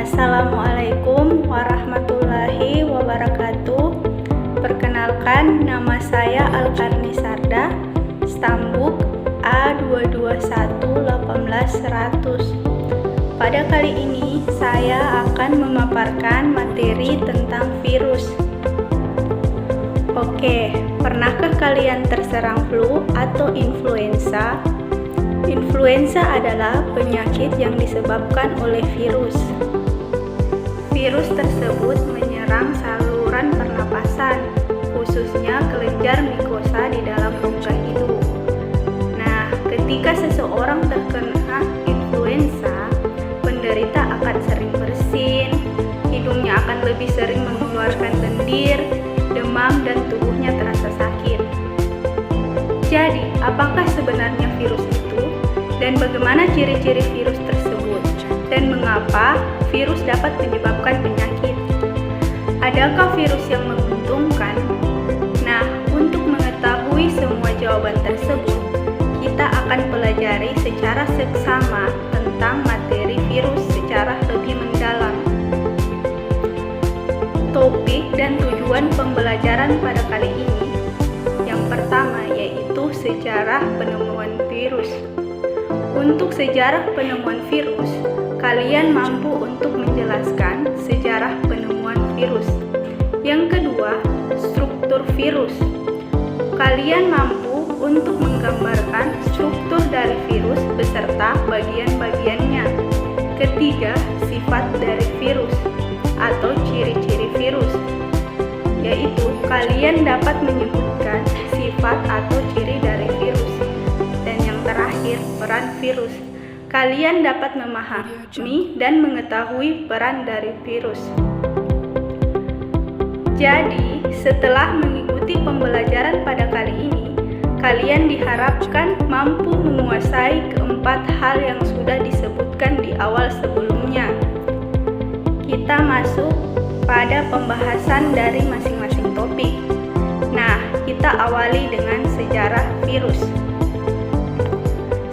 Assalamualaikum warahmatullahi wabarakatuh. Perkenalkan, nama saya Alkarni Sarda, Stambuk A221-18100. Pada kali ini, saya akan memaparkan materi tentang virus. Oke, pernahkah kalian terserang flu atau influenza? Influenza adalah penyakit yang disebabkan oleh virus. Virus tersebut menyerang saluran pernapasan, khususnya kelenjar mikosa di dalam rongga hidung. Nah, ketika seseorang terkena influenza, penderita akan sering bersin, hidungnya akan lebih sering mengeluarkan lendir, demam, dan tubuhnya terasa sakit. Jadi, apakah sebenarnya virus itu? Dan bagaimana ciri-ciri virus tersebut? Dan mengapa virus dapat menyebabkan penyakit? Adakah virus yang menguntungkan? Nah, untuk mengetahui semua jawaban tersebut, kita akan pelajari secara seksama tentang materi virus secara lebih mendalam. Topik dan tujuan pembelajaran pada kali ini yang pertama yaitu sejarah penemuan virus. Untuk sejarah penemuan virus, kalian mampu untuk menjelaskan sejarah penemuan virus. Yang kedua, struktur virus. Kalian mampu untuk menggambarkan struktur dari virus beserta bagian-bagiannya. Ketiga, sifat dari virus atau ciri-ciri virus, yaitu kalian dapat menyebutkan sifat atau ciri dari virus. Dan yang terakhir, peran virus. Kalian dapat memahami dan mengetahui peran dari virus. Jadi, setelah mengikuti pembelajaran pada kali ini, kalian diharapkan mampu menguasai keempat hal yang sudah disebutkan di awal sebelumnya. Kita masuk pada pembahasan dari masing-masing topik. Nah, kita awali dengan sejarah virus.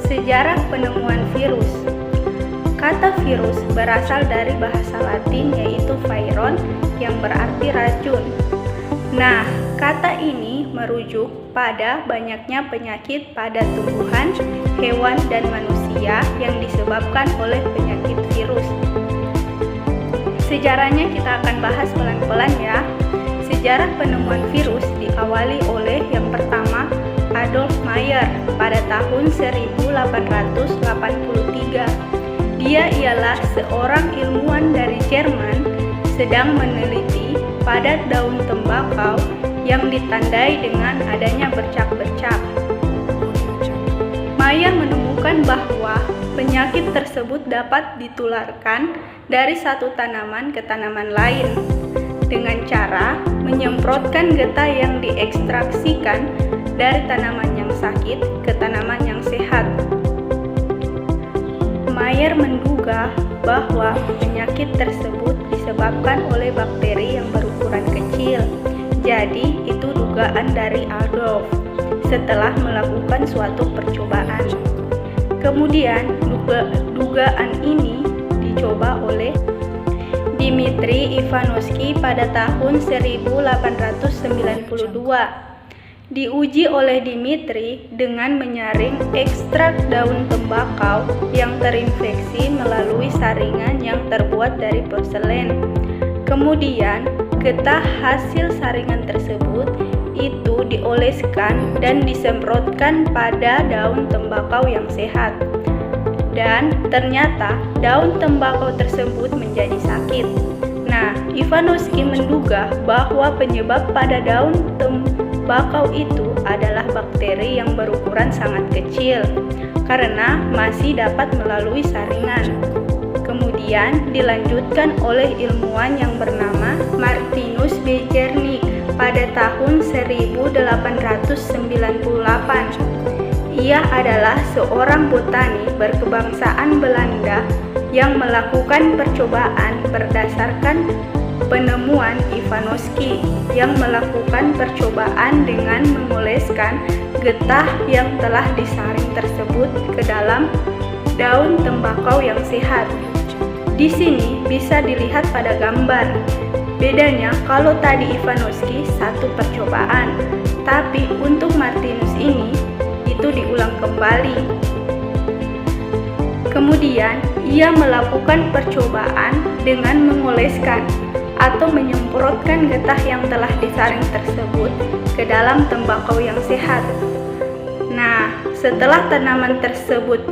Sejarah penemuan virus. Kata virus berasal dari bahasa Latin yaitu viron yang berarti racun. Nah, kata ini merujuk pada banyaknya penyakit pada tumbuhan, hewan, dan manusia yang disebabkan oleh penyakit virus. Sejarahnya kita akan bahas pelan-pelan ya. Sejarah penemuan virus diawali oleh yang pertama Adolf Meyer pada tahun 1883. Dia ialah seorang ilmuwan dari Jerman sedang meneliti pada daun tembakau yang ditandai dengan adanya bercak-bercak. Meyer menemukan bahwa penyakit tersebut dapat ditularkan dari satu tanaman ke tanaman lain dengan cara menyemprotkan getah yang diekstraksikan dari tanaman yang sakit ke tanaman yang sehat. Meyer menduga bahwa penyakit tersebut disebabkan oleh bakteri yang berukuran kecil. Jadi, itu dugaan dari Adolf setelah melakukan suatu percobaan. Kemudian, dugaan ini dicoba oleh Dmitri Ivanovsky pada tahun 1892. Diuji oleh Dmitri dengan menyaring ekstrak daun tembakau yang terinfeksi melalui saringan yang terbuat dari porselen. Kemudian, getah hasil saringan tersebut itu dioleskan dan disemprotkan pada daun tembakau yang sehat. Dan ternyata daun tembakau tersebut menjadi sakit. Nah, Ivanovsky menduga bahwa penyebab pada daun tembakau itu adalah bakteri yang berukuran sangat kecil karena masih dapat melalui saringan. Kemudian dilanjutkan oleh ilmuwan yang bernama Martinus Beijerinck pada tahun 1898. Ia adalah seorang botani berkebangsaan Belanda yang melakukan percobaan berdasarkan penemuan Ivanovsky yang melakukan percobaan dengan mengoleskan getah yang telah disaring tersebut ke dalam daun tembakau yang sehat. Di sini bisa dilihat pada gambar. Bedanya kalau tadi Ivanovski satu percobaan, tapi untuk Martinus ini itu diulang kembali. Kemudian ia melakukan percobaan dengan mengoleskan atau menyemprotkan getah yang telah disaring tersebut ke dalam tembakau yang sehat. Nah, setelah tanaman tersebut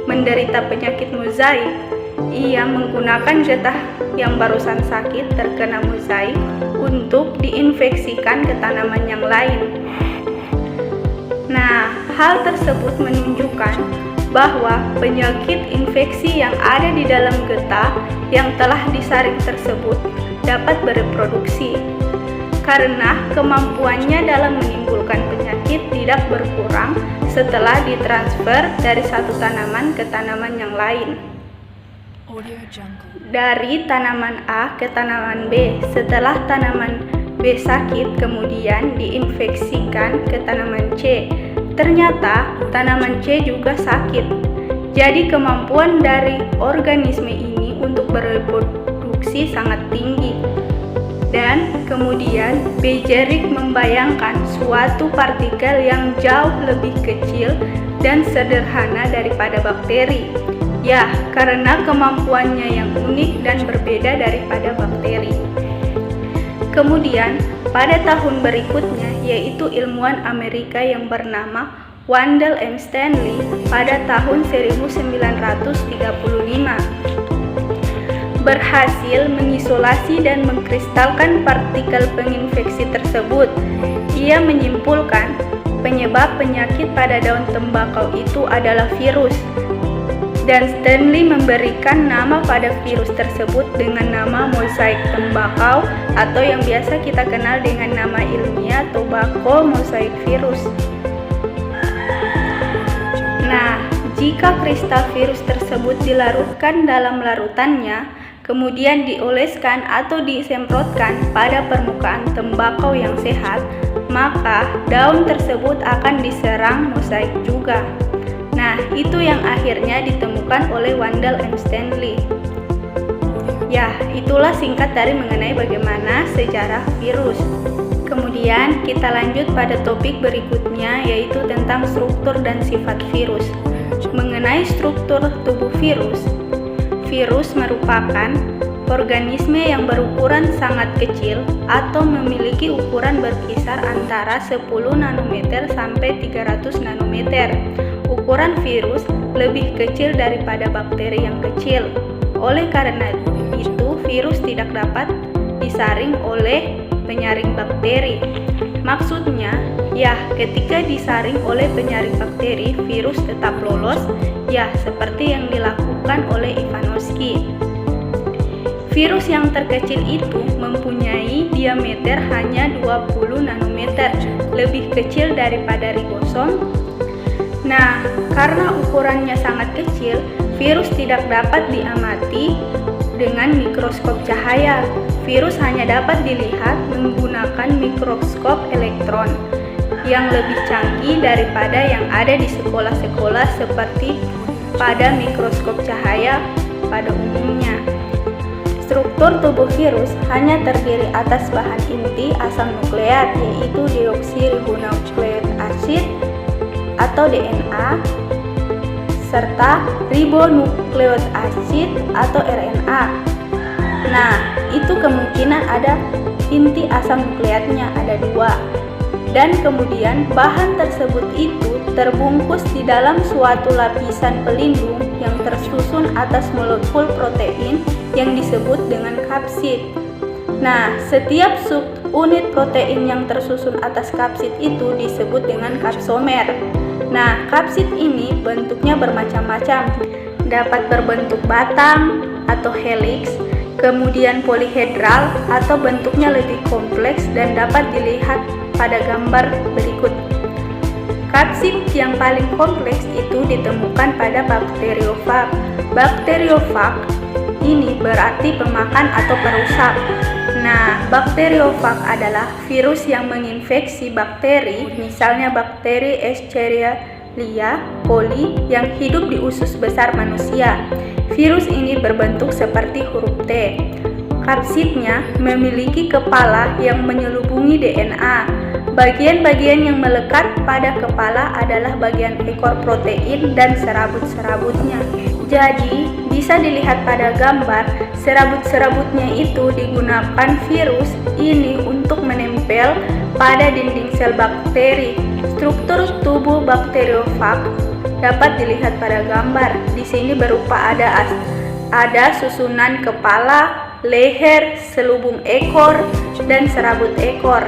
menderita penyakit mozaik, ia menggunakan getah yang barusan sakit terkena mozaik untuk diinfeksikan ke tanaman yang lain. Nah, hal tersebut menunjukkan bahwa penyakit infeksi yang ada di dalam getah yang telah disaring tersebut dapat bereproduksi, karena kemampuannya dalam menimbulkan penyakit tidak berkurang setelah ditransfer dari satu tanaman ke tanaman yang lain. Dari tanaman A ke tanaman B, setelah tanaman B sakit kemudian diinfeksikan ke tanaman C, ternyata tanaman C juga sakit. Jadi kemampuan dari organisme ini untuk bereproduksi sangat tinggi. Dan kemudian Beijerinck membayangkan suatu partikel yang jauh lebih kecil dan sederhana daripada bakteri. Ya, karena kemampuannya yang unik dan berbeda daripada bakteri. Kemudian, pada tahun berikutnya, yaitu ilmuwan Amerika yang bernama Wendell M. Stanley pada tahun 1935 berhasil mengisolasi dan mengkristalkan partikel penginfeksi tersebut. Ia menyimpulkan penyebab penyakit pada daun tembakau itu adalah virus, dan Stanley memberikan nama pada virus tersebut dengan nama mozaik tembakau atau yang biasa kita kenal dengan nama ilmiah tobacco mosaic virus. Nah, jika kristal virus tersebut dilarutkan dalam larutannya, kemudian dioleskan atau disemprotkan pada permukaan tembakau yang sehat, maka daun tersebut akan diserang mozaik juga. Nah, itu yang akhirnya ditemukan oleh Wendell M. Stanley. Ya, itulah singkat dari mengenai bagaimana sejarah virus. Kemudian kita lanjut pada topik berikutnya, yaitu tentang struktur dan sifat virus. Mengenai struktur tubuh virus, virus merupakan organisme yang berukuran sangat kecil atau memiliki ukuran berkisar antara 10 nanometer sampai 300 nanometer. Ukuran virus lebih kecil daripada bakteri yang kecil. Oleh karena itu, virus tidak dapat disaring oleh penyaring bakteri. Maksudnya, ya, ketika disaring oleh penyaring bakteri, virus tetap lolos, ya, seperti yang dilakukan oleh Ivanovski. Virus yang terkecil itu mempunyai diameter hanya 20 nanometer, lebih kecil daripada ribosom. Nah, karena ukurannya sangat kecil, virus tidak dapat diamati dengan mikroskop cahaya. Virus hanya dapat dilihat menggunakan mikroskop elektron yang lebih canggih daripada yang ada di sekolah-sekolah seperti pada mikroskop cahaya pada umumnya. Struktur tubuh virus hanya terdiri atas bahan inti asam nukleat, yaitu deoksiribonukleik asid atau DNA, serta ribonukleik asid atau RNA. Nah, itu kemungkinan ada inti asam nukleatnya, ada 2. Dan kemudian bahan tersebut itu terbungkus di dalam suatu lapisan pelindung yang tersusun atas molekul protein yang disebut dengan kapsid. Nah, setiap subunit protein yang tersusun atas kapsid itu disebut dengan kapsomer. Nah, kapsid ini bentuknya bermacam-macam, dapat berbentuk batang atau helix, kemudian polihedral atau bentuknya lebih kompleks dan dapat dilihat pada gambar berikut. Kapsid yang paling kompleks itu ditemukan pada bakteriofag. Bakteriofag ini berarti pemakan atau perusak. Nah, bakteriofag adalah virus yang menginfeksi bakteri, misalnya bakteri Escherichia coli yang hidup di usus besar manusia. Virus ini berbentuk seperti huruf T. Kapsidnya memiliki kepala yang menyelubungi DNA. Bagian-bagian yang melekat pada kepala adalah bagian ekor protein dan serabut-serabutnya. Jadi, bisa dilihat pada gambar, serabut-serabutnya itu digunakan virus ini untuk menempel pada dinding sel bakteri. Struktur tubuh bakteriofag dapat dilihat pada gambar. Di sini berupa ada susunan kepala, leher, selubung ekor, dan serabut ekor.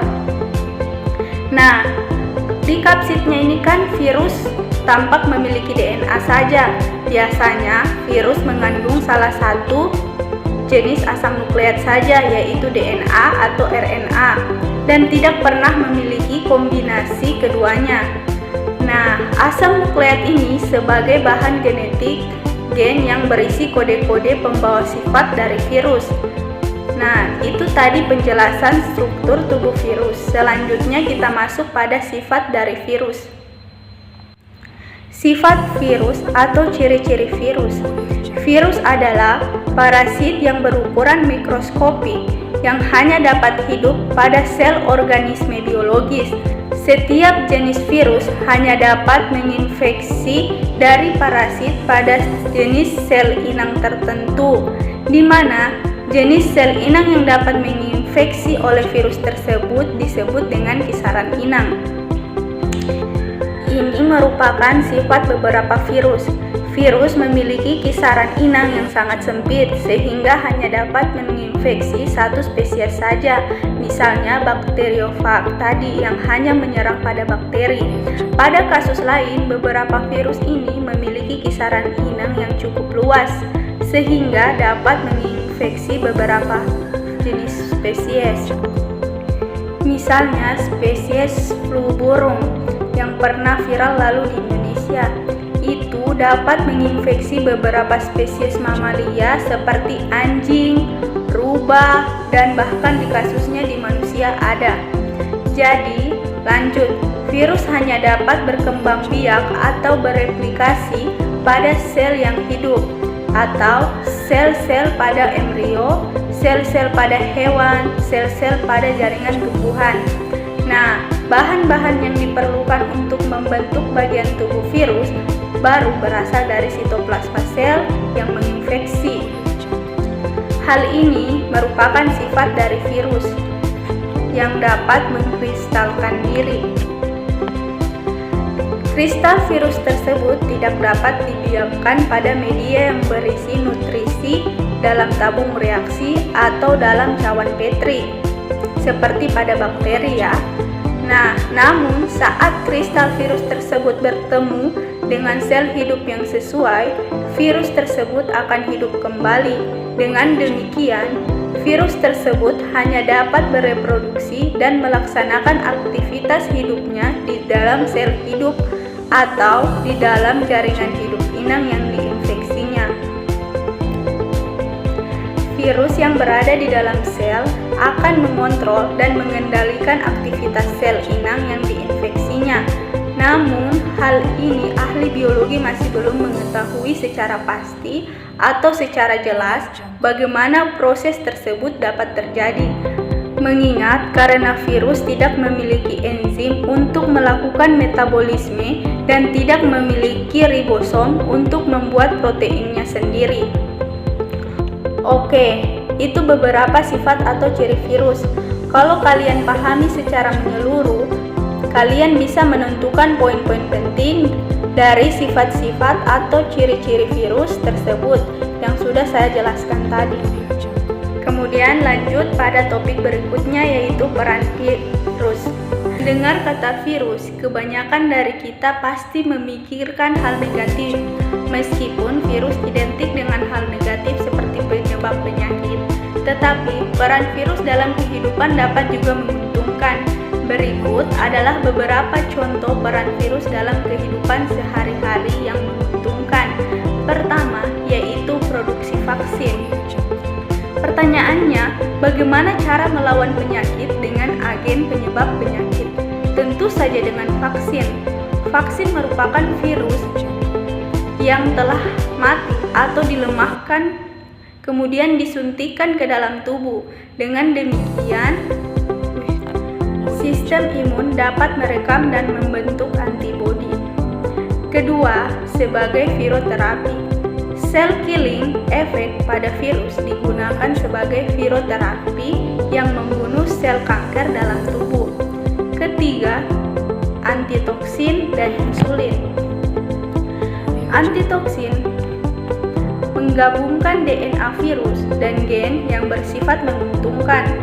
Nah, di kapsidnya ini kan virus tampak memiliki DNA saja. Biasanya virus mengandung salah satu jenis asam nukleat saja, yaitu DNA atau RNA, dan tidak pernah memiliki kombinasi keduanya. Nah, asam nukleat ini sebagai bahan genetik gen yang berisi kode-kode pembawa sifat dari virus. Nah, itu tadi penjelasan struktur tubuh virus. Selanjutnya kita masuk pada sifat dari virus. Sifat virus atau ciri-ciri virus. Virus adalah parasit yang berukuran mikroskopik yang hanya dapat hidup pada sel organisme biologis. Setiap jenis virus hanya dapat menginfeksi dari parasit pada jenis sel inang tertentu, di mana jenis sel inang yang dapat menginfeksi oleh virus tersebut disebut dengan kisaran inang. Ini merupakan sifat beberapa virus. Virus memiliki kisaran inang yang sangat sempit sehingga hanya dapat menginfeksi satu spesies saja, misalnya bakteriofag tadi yang hanya menyerang pada bakteri. Pada kasus lain, beberapa virus ini memiliki kisaran inang yang cukup luas sehingga dapat menginfeksi beberapa jenis spesies. Misalnya spesies flu burung yang pernah viral lalu di Indonesia. Itu dapat menginfeksi beberapa spesies mamalia seperti anjing, rubah, dan bahkan di kasusnya di manusia ada. Jadi, lanjut, virus hanya dapat berkembang biak atau bereplikasi pada sel yang hidup, atau sel-sel pada embrio, sel-sel pada hewan, sel-sel pada jaringan tumbuhan. Nah, bahan-bahan yang diperlukan untuk membentuk bagian tubuh virus baru berasal dari sitoplasma sel yang menginfeksi. Hal ini merupakan sifat dari virus yang dapat mengkristalkan diri. Kristal virus tersebut tidak dapat dibiarkan pada media yang berisi nutrisi dalam tabung reaksi atau dalam cawan Petri, seperti pada bakteri ya. Nah, namun saat kristal virus tersebut bertemu dengan sel hidup yang sesuai, virus tersebut akan hidup kembali. Dengan demikian, virus tersebut hanya dapat bereproduksi dan melaksanakan aktivitas hidupnya di dalam sel hidup atau di dalam jaringan hidup inang yang diinfeksinya. Virus yang berada di dalam sel akan mengontrol dan mengendalikan aktivitas sel inang yang diinfeksinya. Namun, hal ini ahli biologi masih belum mengetahui secara pasti atau secara jelas bagaimana proses tersebut dapat terjadi. Mengingat karena virus tidak memiliki enzim untuk melakukan metabolisme dan tidak memiliki ribosom untuk membuat proteinnya sendiri. Oke, itu beberapa sifat atau ciri virus. Kalau kalian pahami secara menyeluruh, kalian bisa menentukan poin-poin penting dari sifat-sifat atau ciri-ciri virus tersebut yang sudah saya jelaskan tadi. Kemudian lanjut pada topik berikutnya, yaitu peran virus. Dengar kata virus, kebanyakan dari kita pasti memikirkan hal negatif. Meskipun virus identik dengan hal negatif seperti penyebab penyakit, tetapi peran virus dalam kehidupan dapat juga menguntungkan. Berikut adalah beberapa contoh peran virus dalam kehidupan sehari-hari yang menguntungkan. Pertama, yaitu produksi vaksin. Pertanyaannya, bagaimana cara melawan penyakit dengan agen penyebab penyakit? Tentu saja dengan vaksin. Vaksin merupakan virus yang telah mati atau dilemahkan, kemudian disuntikkan ke dalam tubuh. Dengan demikian, sistem imun dapat merekam dan membentuk antibodi. Kedua, sebagai viroterapi. Cell killing effect pada virus digunakan sebagai viroterapi yang membunuh sel kanker dalam tubuh. Ketiga, antitoksin dan insulin. Antitoksin menggabungkan DNA virus dan gen yang bersifat menguntungkan.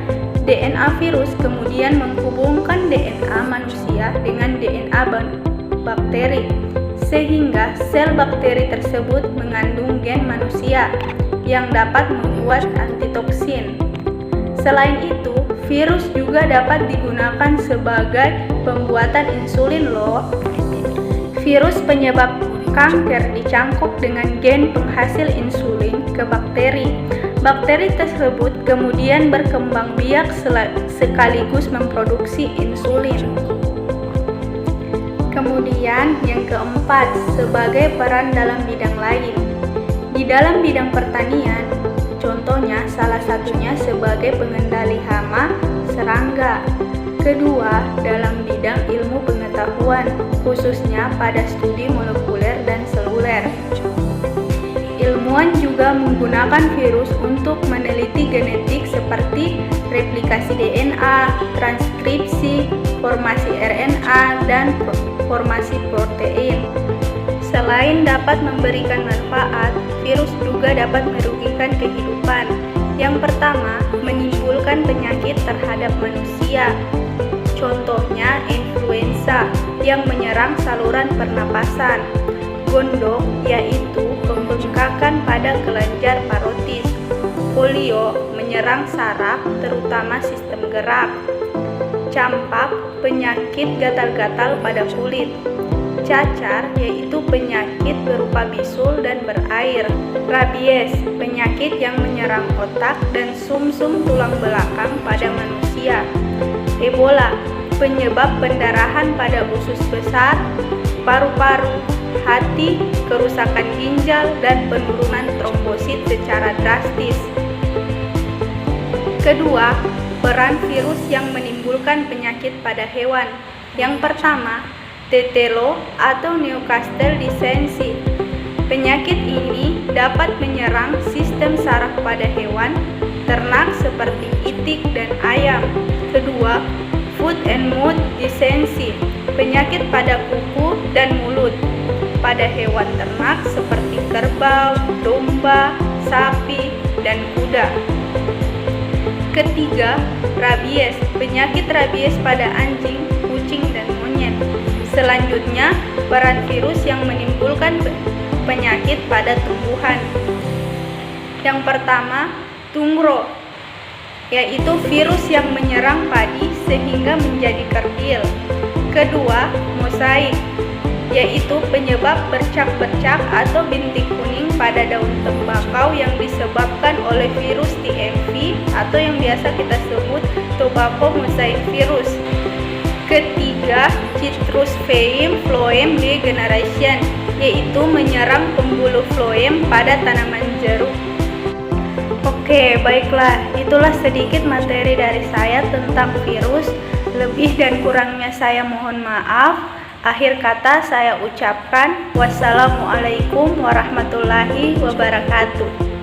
DNA virus kemudian menghubungkan DNA manusia dengan DNA bakteri, sehingga sel bakteri tersebut mengandung gen manusia yang dapat membuat antitoksin. Selain itu, virus juga dapat digunakan sebagai pembuatan insulin loh. Virus penyebab kanker dicangkok dengan gen penghasil insulin ke bakteri. Bakteri tersebut kemudian berkembang biak sekaligus memproduksi insulin. Kemudian yang keempat, sebagai peran dalam bidang lain. Di dalam bidang pertanian, contohnya salah satunya sebagai pengendali hama, serangga. Kedua, dalam bidang ilmu pengetahuan, khususnya pada studi molekuler dan seluler. Ilmuwan juga menggunakan virus untuk meneliti genetik seperti replikasi DNA, transkripsi, formasi RNA, dan formasi protein. Selain dapat memberikan manfaat, virus juga dapat merugikan kehidupan. Yang pertama, menimbulkan penyakit terhadap manusia. Contohnya influenza yang menyerang saluran pernapasan. Gondok, yaitu pembengkakan pada kelenjar parotis. Polio menyerang saraf, terutama sistem gerak. Campak, penyakit gatal-gatal pada kulit. Cacar, yaitu penyakit berupa bisul dan berair. Rabies, penyakit yang menyerang otak dan sumsum tulang belakang pada manusia. Ebola, penyebab pendarahan pada usus besar, paru-paru, hati, kerusakan ginjal, dan penurunan trombosit secara drastis. Kedua, peran virus yang menimbulkan penyakit pada hewan. Yang pertama, tetelo atau Newcastle disease. Penyakit ini dapat menyerang sistem saraf pada hewan ternak seperti itik dan ayam. Kedua, foot and mouth disease. Penyakit pada kuku dan mulut pada hewan ternak seperti kerbau, domba, sapi, dan kuda. Ketiga, rabies. Penyakit rabies pada anjing, kucing, dan monyet. Selanjutnya, peran virus yang menimbulkan penyakit pada tumbuhan. Yang pertama, tungro, yaitu virus yang menyerang padi sehingga menjadi kerdil. Kedua, mosaik, yaitu penyebab bercak-bercak atau bintik kuning pada daun tembakau yang disebabkan oleh virus TMV atau yang biasa kita sebut tobacco mosaic virus. Ketiga, citrus vine phloem degeneration, yaitu menyerang pembuluh phloem pada tanaman jeruk. Oke, baiklah, itulah sedikit materi dari saya tentang virus. Lebih dan kurangnya saya mohon maaf. Akhir kata saya ucapkan wassalamualaikum warahmatullahi wabarakatuh.